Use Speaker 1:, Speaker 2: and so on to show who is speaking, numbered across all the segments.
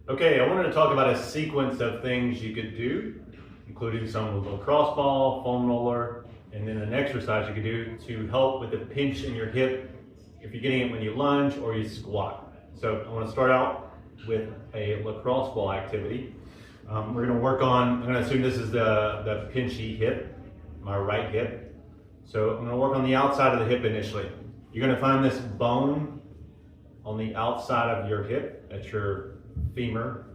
Speaker 1: Okay, I wanted to talk about a sequence of things you could do, including some with a lacrosse ball, foam roller, and then an exercise you could do to help with the pinch in your hip if you're getting it when you lunge or you squat. So I want to start out with a lacrosse ball activity. We're going to work on, I'm going to assume this is the pinchy hip, my right hip. So I'm going to work on the outside of the hip initially. You're going to find this bone on the outside of your hip at your femur.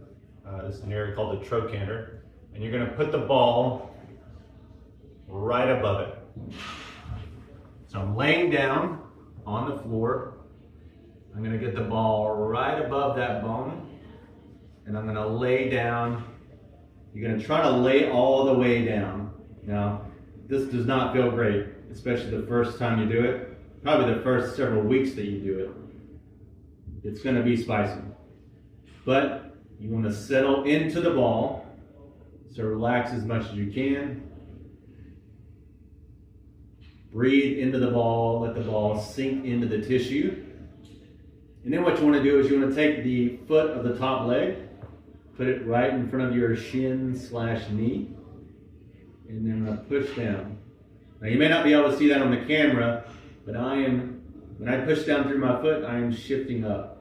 Speaker 1: This is an area called the trochanter, and you're going to put the ball right above it. So I'm laying down on the floor. I'm going to get the ball right above that bone, and I'm going to lay down. You're going to try to lay all the way down. Now, this does not feel great, especially the first time you do it. Probably the first several weeks that you do it. It's going to be spicy. But you want to settle into the ball, so relax as much as you can. Breathe into the ball, let the ball sink into the tissue. And then what you want to do is you want to take the foot of the top leg, put it right in front of your shin/knee, and then I'm going to push down. Now you may not be able to see that on the camera, but when I push down through my foot, I am shifting up.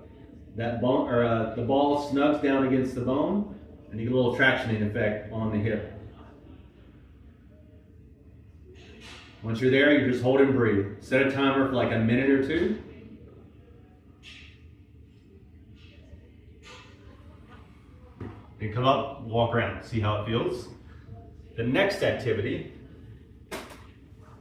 Speaker 1: That bone, or the ball snugs down against the bone, and you get a little tractioning effect on the hip. Once you're there, you just hold and breathe. Set a timer for like a minute or two. Then come up, walk around, see how it feels. The next activity,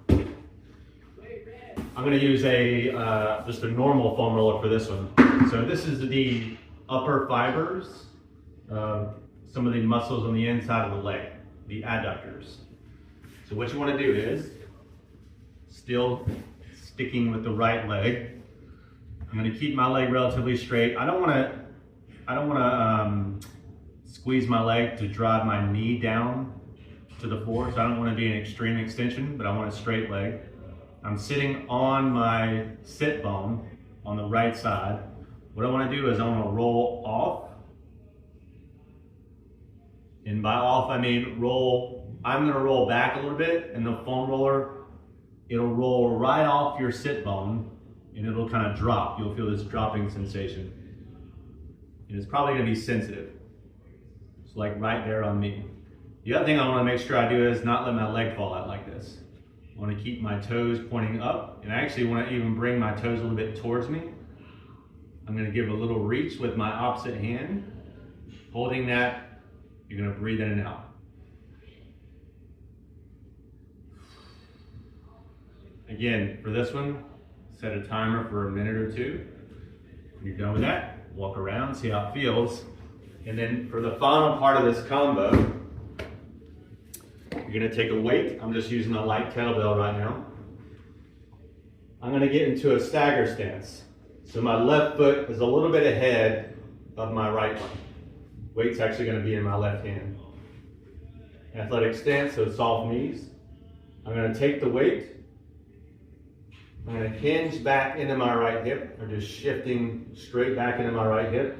Speaker 1: I'm going to use just a normal foam roller for this one. So this is the upper fibers, some of the muscles on the inside of the leg, the adductors. So what you want to do is, still sticking with the right leg, I'm going to keep my leg relatively straight. I don't want to squeeze my leg to drive my knee down to the floor. So I don't want to be an extreme extension, but I want a straight leg. I'm sitting on my sit bone on the right side. What I want to do is I want to roll off. And by off, I mean roll. I'm going to roll back a little bit, and the foam roller, it'll roll right off your sit bone, and it'll kind of drop. You'll feel this dropping sensation. And it's probably going to be sensitive. It's like right there on me. The other thing I want to make sure I do is not let my leg fall out like this. I want to keep my toes pointing up, and I actually want to even bring my toes a little bit towards me. I'm going to give a little reach with my opposite hand. Holding that, you're going to breathe in and out. Again, for this one, set a timer for a minute or two. When you're done with that, walk around, see how it feels. And then for the final part of this combo, you're going to take a weight. I'm just using a light kettlebell right now. I'm going to get into a stagger stance. So my left foot is a little bit ahead of my right one. Weight's actually going to be in my left hand. Athletic stance, so soft knees. I'm going to take the weight. I'm going to hinge back into my right hip, or just shifting straight back into my right hip.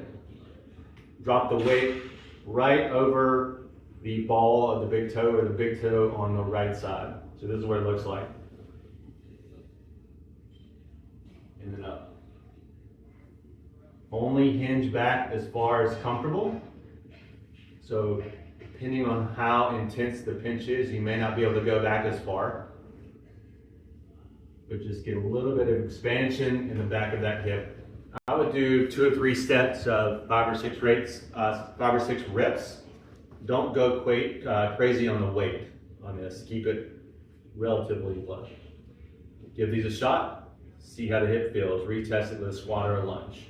Speaker 1: Drop the weight right over the ball of the big toe, or the big toe on the right side. So this is what it looks like. And then up. Only hinge back as far as comfortable. So depending on how intense the pinch is, you may not be able to go back as far. But just get a little bit of expansion in the back of that hip. I would do 2 or 3 sets of 5 or 6 reps. Don't go crazy on the weight on this. Keep it relatively low. Give these a shot. See how the hip feels. Retest it with a squat or a lunge.